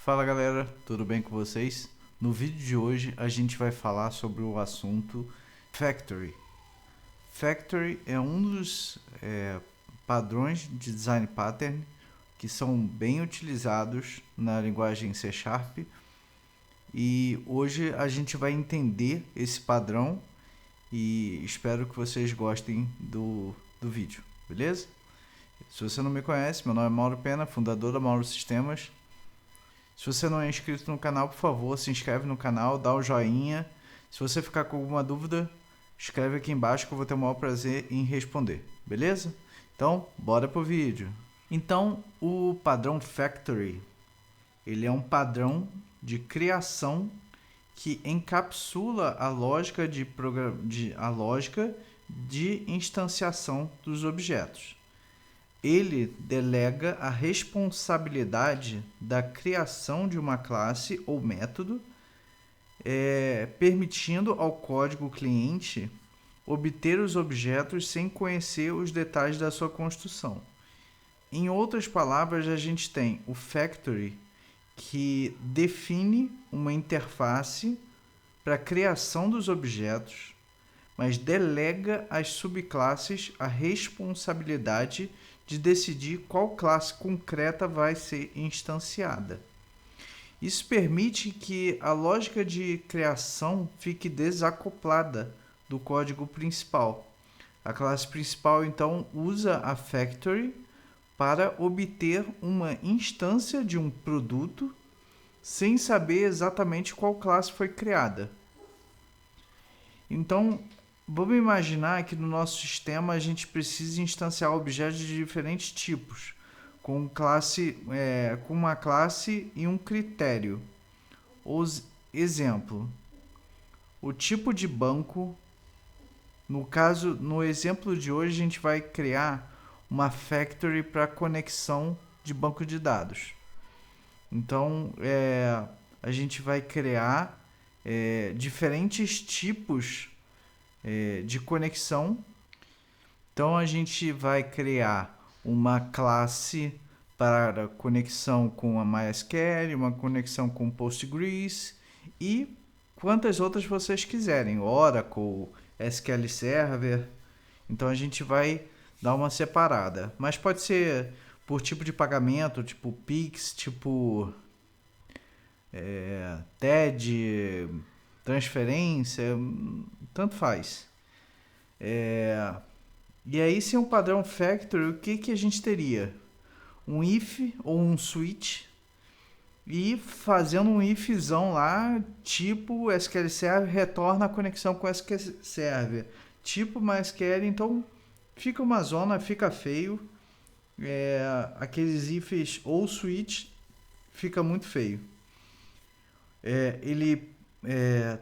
Fala galera, tudo bem com vocês? No vídeo de hoje a gente vai falar sobre o assunto Factory. Factory é um dos padrões de design pattern que são bem utilizados na linguagem C#, e hoje a gente vai entender esse padrão e espero que vocês gostem do vídeo, beleza? Se você não me conhece, meu nome é Mauro Pena, fundador da Mauro Sistemas. Se você não é inscrito no canal, por favor, se inscreve no canal, dá o joinha. Se você ficar com alguma dúvida, escreve aqui embaixo que eu vou ter o maior prazer em responder, beleza? Então, bora pro vídeo. Então, o padrão Factory, ele é um padrão de criação que encapsula a lógica de instanciação dos objetos. Ele delega a responsabilidade da criação de uma classe ou método, permitindo ao código cliente obter os objetos sem conhecer os detalhes da sua construção. Em outras palavras, a gente tem o Factory, que define uma interface para a criação dos objetos, mas delega às subclasses a responsabilidade de decidir qual classe concreta vai ser instanciada. Isso permite que a lógica de criação fique desacoplada do código principal. A classe principal, então, usa a Factory para obter uma instância de um produto sem saber exatamente qual classe foi criada. Então, vamos imaginar que no nosso sistema a gente precisa instanciar objetos de diferentes tipos, com uma classe e um critério. Exemplo, o tipo de banco. No exemplo de hoje, a gente vai criar uma factory para conexão de banco de dados. Então, a gente vai criar diferentes tipos de conexão. Então a gente vai criar uma classe para conexão com a MySQL, uma conexão com Postgres e quantas outras vocês quiserem, Oracle, SQL Server. Então a gente vai dar uma separada, mas pode ser por tipo de pagamento, tipo Pix, tipo TED, transferência, tanto faz. E aí, se é um padrão Factory, o que a gente teria? Um if ou um switch, e fazendo um ifzão lá, tipo SQL Server retorna a conexão com SQL Server, tipo MySQL, então fica uma zona, fica feio. Aqueles ifs ou switch fica muito feio. Ele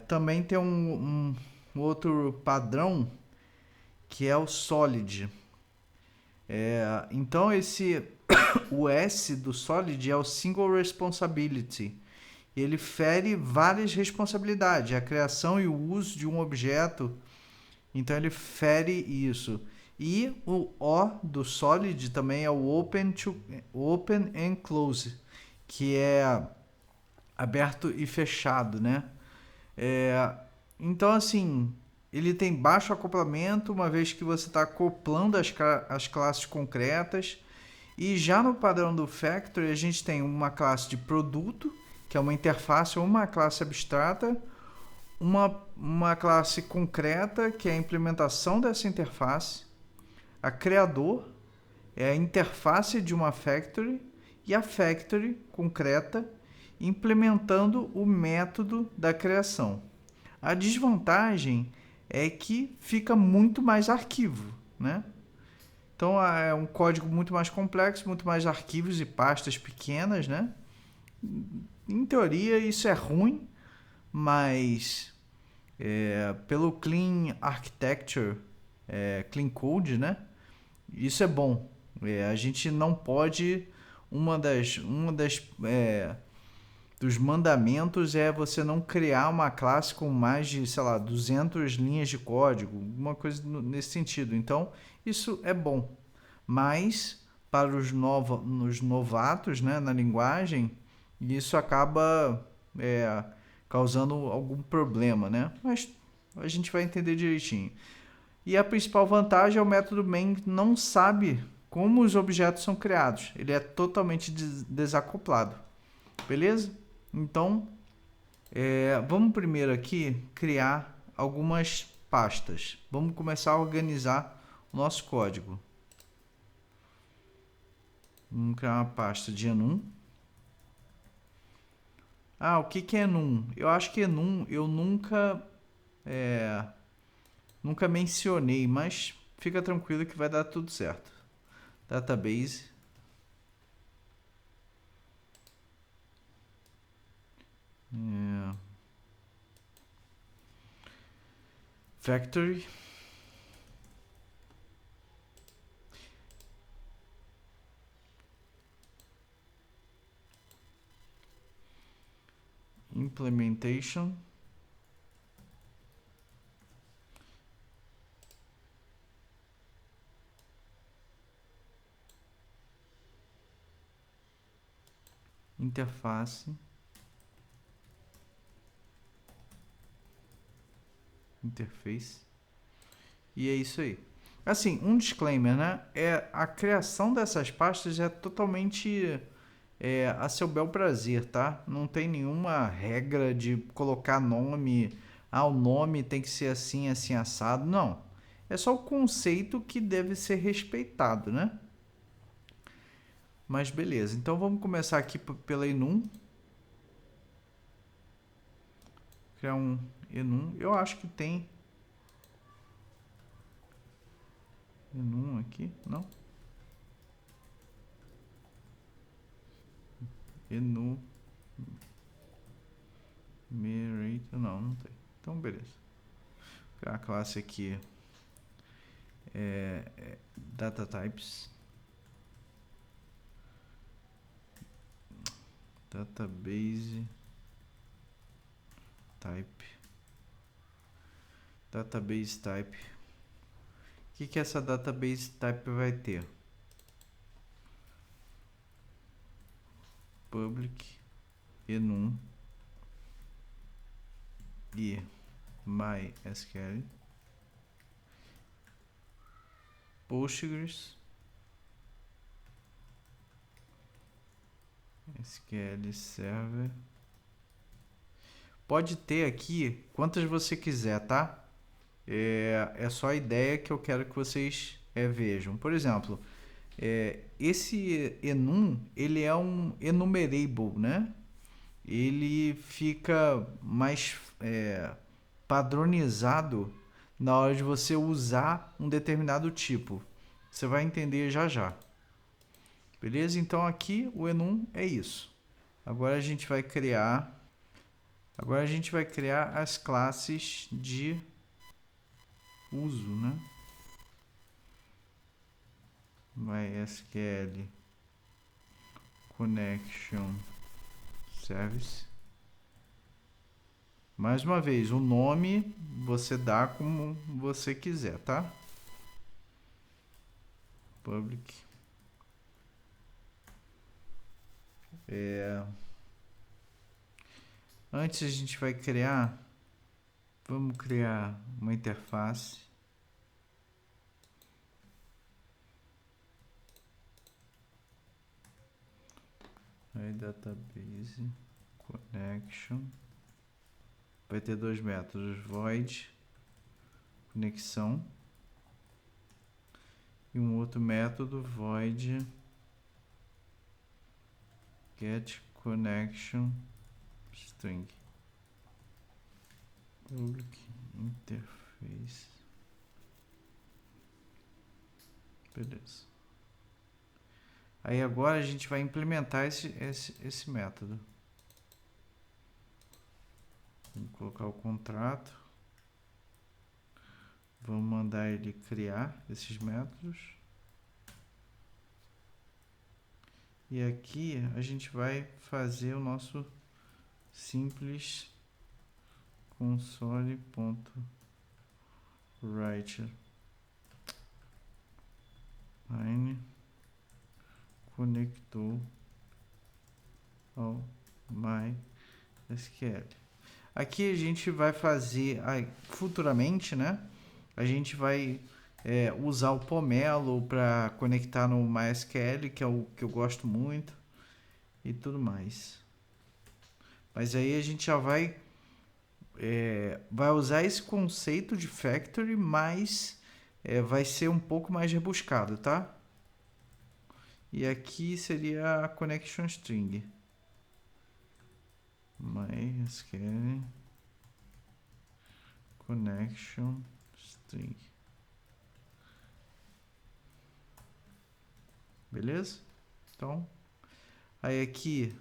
também tem um outro padrão que é o solid. Então o S do solid é o single responsibility. Ele fere várias responsabilidades, a criação e o uso de um objeto. Então ele fere isso. E o O do solid também é o open and close, que é aberto e fechado, né? Então, assim, ele tem baixo acoplamento, uma vez que você está acoplando as classes concretas. E já no padrão do Factory, a gente tem uma classe de produto, que é uma interface ou uma classe abstrata, uma classe concreta, que é a implementação dessa interface, a criador, é a interface de uma Factory, e a Factory concreta, implementando o método da criação. A desvantagem é que fica muito mais arquivo, né? Então é um código muito mais complexo, muito mais arquivos e pastas pequenas, né? Em teoria isso é ruim, mas pelo Clean Architecture, Clean Code, né? Isso é bom. A gente não pode... dos mandamentos é você não criar uma classe com mais de, 200 linhas de código, uma coisa nesse sentido. Então, isso é bom. Mas, para os novatos, né, na linguagem, E isso acaba causando algum problema, né? Mas a gente vai entender direitinho. E a principal vantagem é o método main não sabe como os objetos são criados. Ele é totalmente desacoplado. Beleza? Então, vamos primeiro aqui criar algumas pastas. Vamos começar a organizar o nosso código. Vamos criar uma pasta de enum. Ah, o que é enum? Eu acho que enum eu nunca mencionei, mas fica tranquilo que vai dar tudo certo. Database. Factory. Implementation. Interface. Interface. E é isso aí. Assim, um disclaimer, né? A criação dessas pastas é totalmente a seu bel prazer, tá? Não tem nenhuma regra de colocar nome. Ah, o nome tem que ser assim, assim, assado. Não. É só o conceito que deve ser respeitado, né? Mas beleza. Então vamos começar aqui pela enum. Criar um enum. Eu acho que tem enum aqui, não? Enumerator, não tem. Então beleza. A classe aqui data types, database type, database type. O que essa database type vai ter? Public enum e MySQL, Postgres, SQL Server. Pode ter aqui quantas você quiser, tá? É só a ideia que eu quero que vocês vejam. Por exemplo, esse enum, ele é um enumerable, né? Ele fica mais padronizado na hora de você usar um determinado tipo. Você vai entender já já. Beleza? Então aqui o enum é isso. Agora a gente vai criar as classes de uso, né? MySQL Connection Service. Mais uma vez, o nome você dá como você quiser, tá? Public. Antes a gente vai vamos criar uma interface. Aí database connection. Vai ter dois métodos, void conexão e um outro método, void get connection string. Public interface. Beleza. Aí agora a gente vai implementar esse método. Vamos colocar o contrato. Vamos mandar ele criar esses métodos. E aqui a gente vai fazer o nosso simples console.writer line conectou ao MySQL. Aqui a gente vai fazer, futuramente, né? A gente vai usar o Pomelo para conectar no MySQL, que é o que eu gosto muito, e tudo mais. Mas aí a gente já vai usar esse conceito de factory, mas vai ser um pouco mais rebuscado, tá? E aqui seria a connection string. MySQL connection string. Beleza? Então, aí aqui,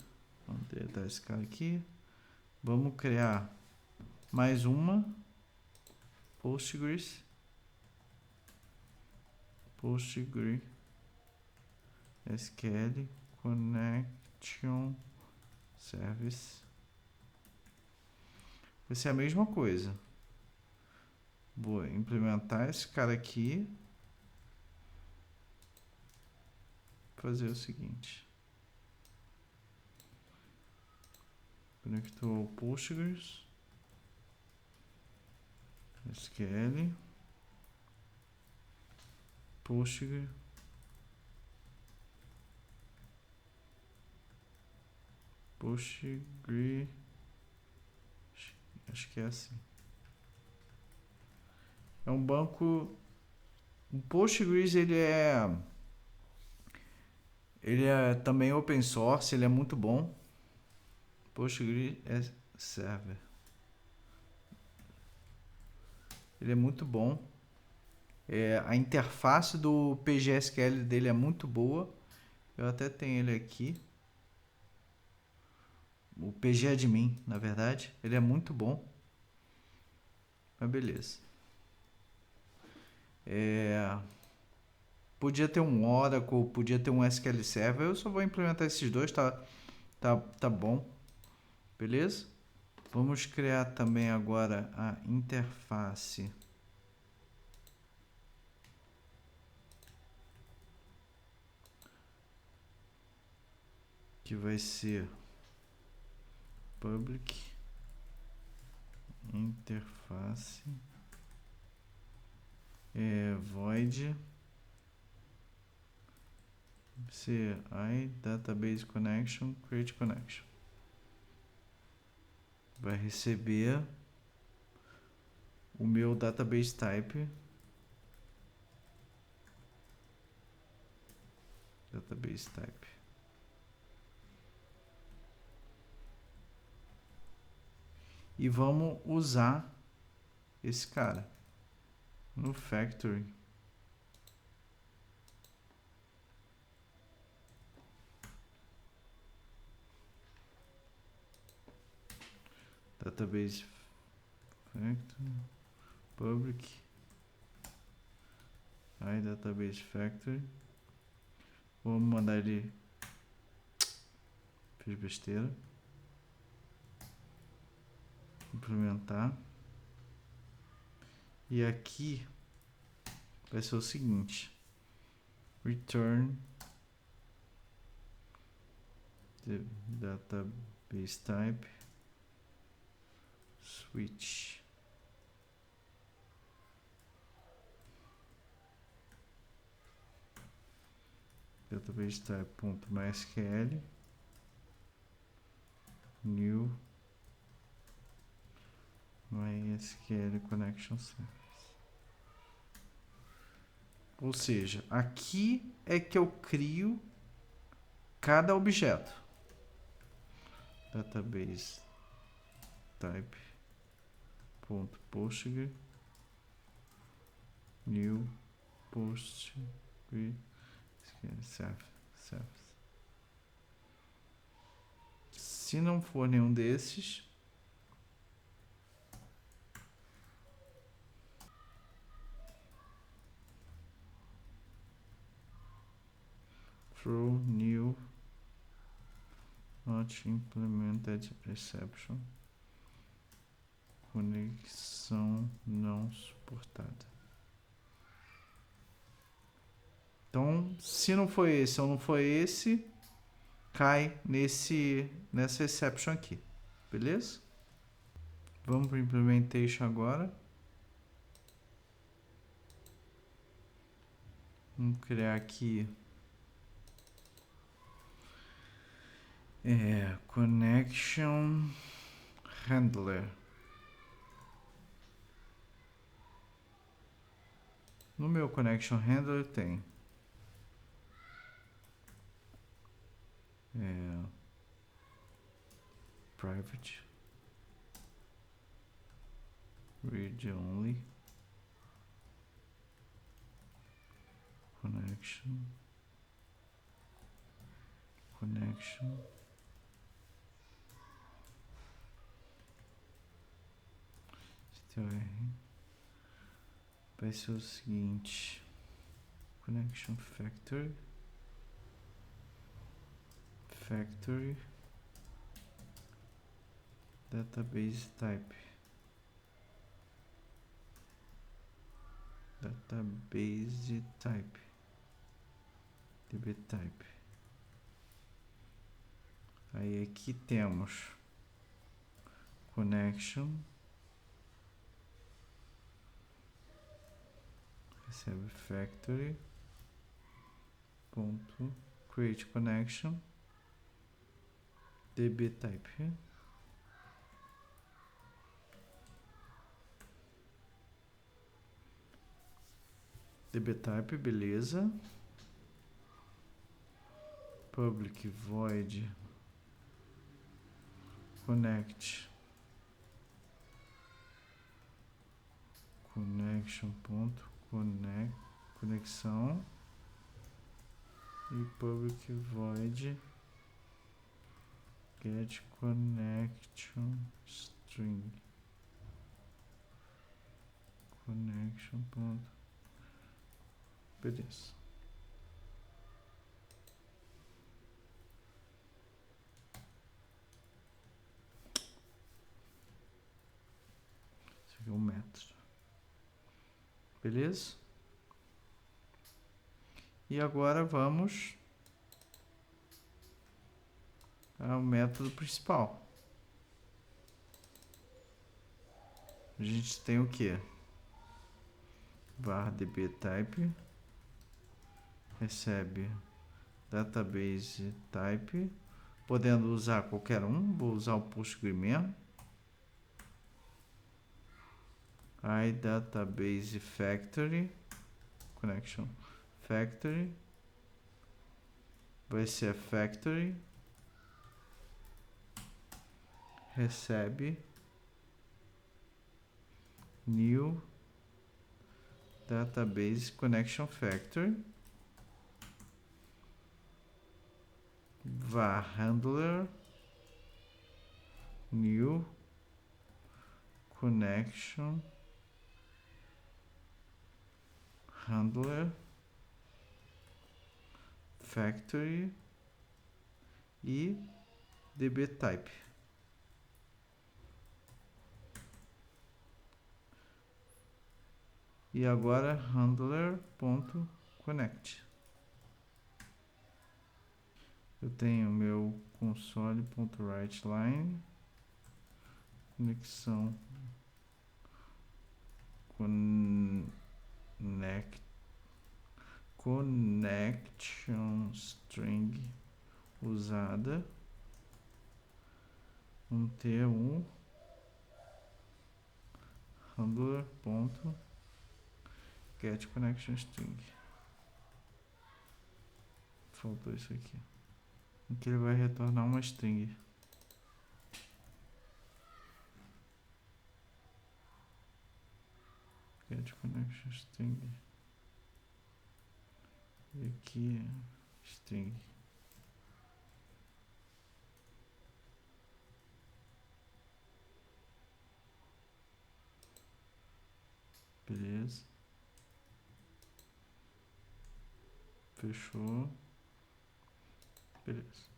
vamos deletar esse cara aqui. Vamos criar mais uma PostgreSQL Connection Service. Vai ser a mesma coisa. Vou implementar esse cara aqui. Fazer o seguinte. Conectou ao Postgres. SQL. Postgres. Postgres. Acho que é assim. É um banco. O Postgres ele é também open source, ele é muito bom. Postgres é server. Ele é muito bom. A interface do PGSQL dele é muito boa. Eu até tenho ele aqui. O pgadmin, na verdade. Ele é muito bom. Mas beleza. Podia ter um Oracle, podia ter um SQL Server. Eu só vou implementar esses dois, tá bom. Beleza? Vamos criar também agora a interface. Que vai ser public interface void CI database connection create connection. Vai receber o meu database type. Database type. E vamos usar esse cara no factory. Database factory public database factory. Vamos mandar ele. Fiz besteira. Implementar. E aqui vai ser o seguinte: return the database type switch. Database type.mysql new MySQL connection service. Ou seja, aqui é que eu crio cada objeto. Database type.postgre new postgre service. Se não for nenhum desses, throw new not implemented exception, conexão não suportada. Então, se não foi esse ou não foi esse, cai nessa exception aqui, beleza? Vamos para o implementation agora. Vamos criar aqui connection handler. No meu connection handler tem private, read only, connection, vai ser o seguinte, connection factory, database type, db type. Aí aqui temos connection, recebe factory, ponto, create connection, db type. db type, beleza. Public void connect conexão e public void get connection string connection ponto. Beleza. Esse aqui é um método. Beleza? E agora vamos ao método principal. A gente tem o que? Var db type recebe database type, podendo usar qualquer um, vou usar o Postgre mesmo. Aí database factory, connection factory, vai ser factory, recebe new database connection factory, var handler new connection handler factory e db type. E agora handler.connect. Eu tenho meu console.writeLine, conexão connection string usada, vamos ter um handler.get connection string. Faltou isso aqui. Aqui ele vai retornar uma string. Get connection string. E aqui string. Beleza. Fechou. Beleza.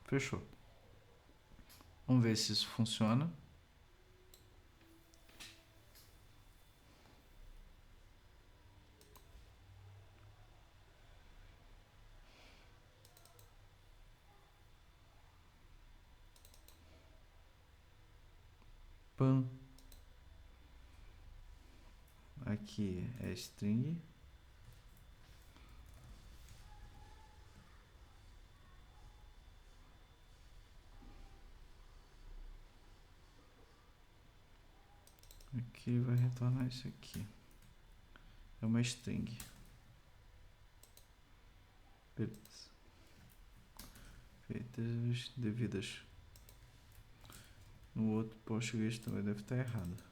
Fechou. Vamos ver se isso funciona. Pan. Aqui é string. Aqui vai retornar isso aqui. É uma string. Beleza. Feitas as devidas. No outro Postgres também deve estar errado.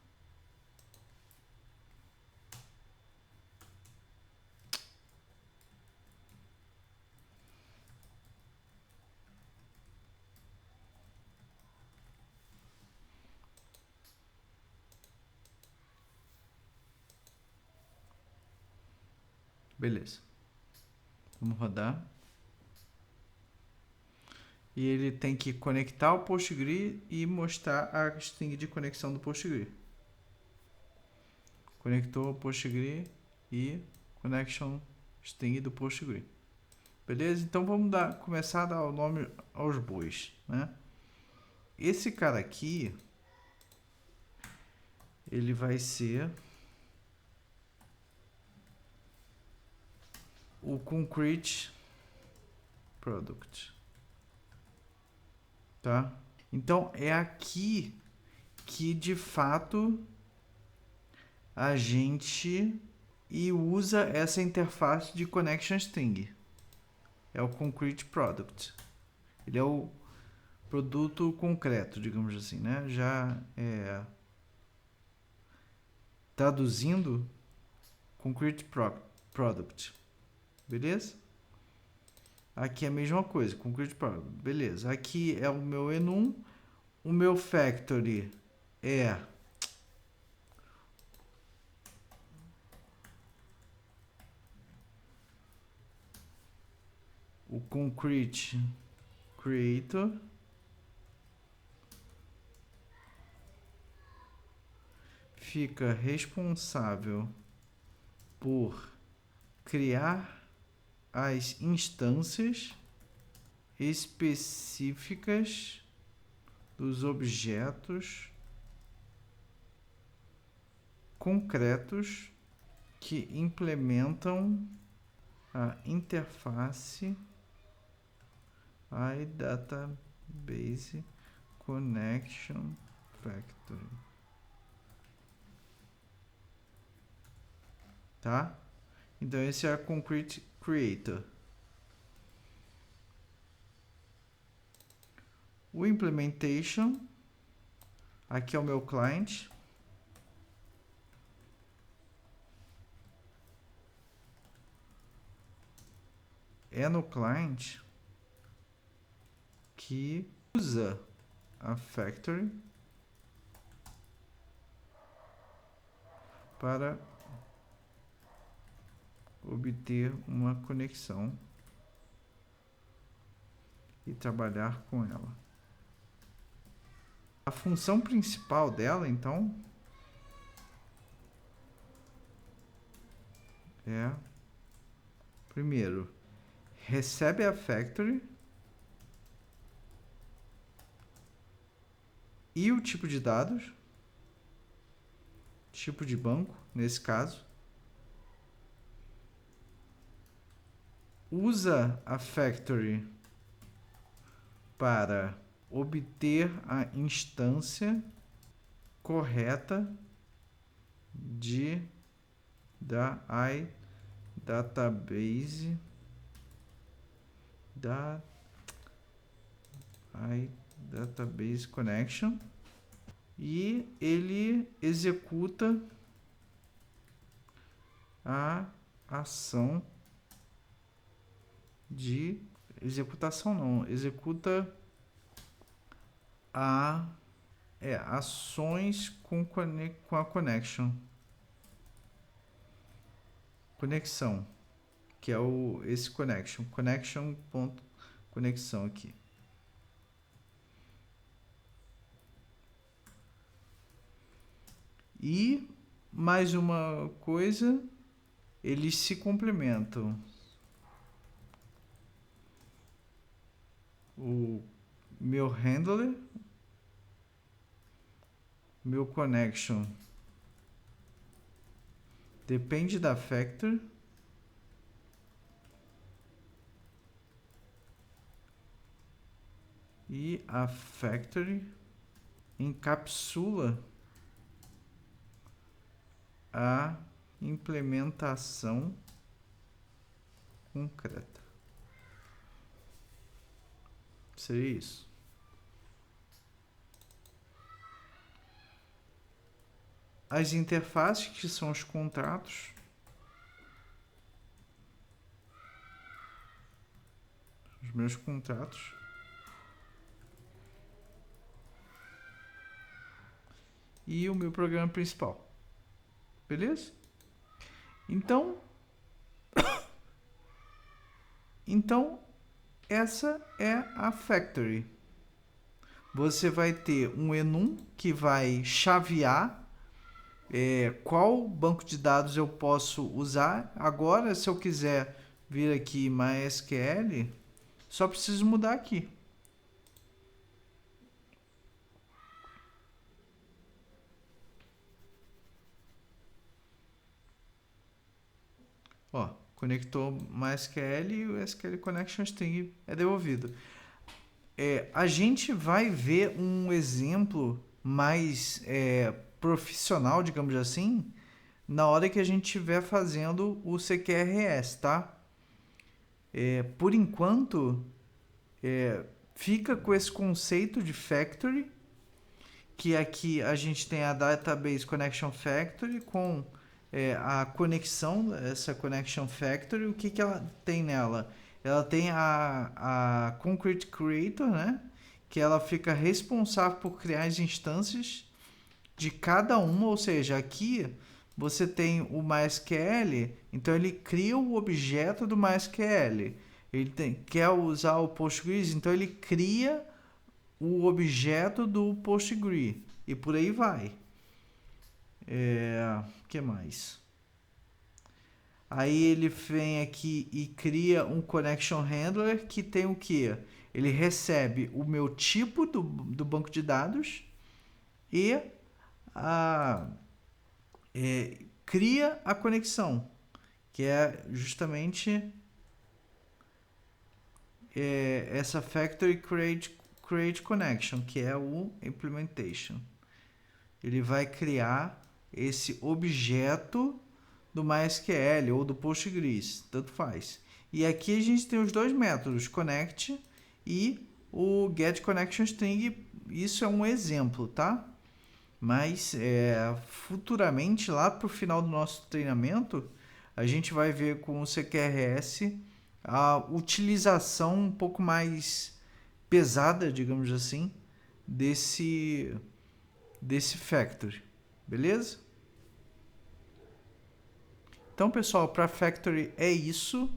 Beleza. Vamos rodar. E ele tem que conectar o Postgres e mostrar a string de conexão do Postgres. Conectou o Postgres e connection string do Postgres. Beleza? Então vamos começar a dar o nome aos bois, né? Esse cara aqui, ele vai ser o concrete product, tá? Então é aqui que de fato a gente usa essa interface de connection string. É o concrete product. Ele é o produto concreto, digamos assim, né? Já traduzindo, concrete product. Beleza? Aqui é a mesma coisa, concrete product. Beleza. Aqui é o meu enum. O meu factory é o concrete creator. Fica responsável por criar as instâncias específicas dos objetos concretos que implementam a interface iDatabase Connection Factory. Tá? Então esse é a Concrete Creator. O Implementation, aqui é o meu client. É no client que usa a factory para obter uma conexão e trabalhar com ela. A função principal dela, então, é, primeiro, recebe a factory e o tipo de dados, tipo de banco, nesse caso, usa a factory para obter a instância correta da iDatabase iDatabase Connection e ele executa a ação de executação não, executa ações com a connection. Conexão, que é esse connection.conexão aqui. E mais uma coisa, eles se complementam. O meu handler meu connection depende da factory. E a factory encapsula a implementação concreta. Seria isso. As interfaces, que são os contratos. Os meus contratos. E o meu programa principal. Beleza? Então, essa é a factory. Você vai ter um enum que vai chavear qual banco de dados eu posso usar. Agora, se eu quiser vir aqui MySQL, só preciso mudar aqui. Ó, conectou MySQL e o SQL Connection String é devolvido. A gente vai ver um exemplo mais profissional, digamos assim, na hora que a gente estiver fazendo o CQRS, tá? Por enquanto, fica com esse conceito de factory, que aqui a gente tem a Database Connection Factory com a conexão, essa Connection Factory. O que ela tem nela? Ela tem a Concrete Creator, né? Que ela fica responsável por criar as instâncias de cada uma, ou seja, aqui você tem o MySQL, então ele cria o objeto do MySQL. Ele quer usar o Postgres, então ele cria o objeto do Postgres e por aí vai. Que mais? Aí ele vem aqui e cria um Connection Handler que tem o que? Ele recebe o meu tipo do banco de dados e cria a conexão, que é justamente essa Factory Create Connection, que é o Implementation. Ele vai criar esse objeto do MySQL ou do Postgres, tanto faz. E aqui a gente tem os dois métodos, connect e o get connection string. Isso é um exemplo, tá? Mas futuramente, lá para o final do nosso treinamento, a gente vai ver com o CQRS a utilização um pouco mais pesada, digamos assim, desse factory. Beleza? Então, pessoal, para Factory é isso.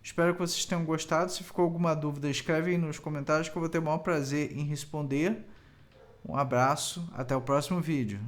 Espero que vocês tenham gostado. Se ficou alguma dúvida, escreve aí nos comentários que eu vou ter o maior prazer em responder. Um abraço, até o próximo vídeo.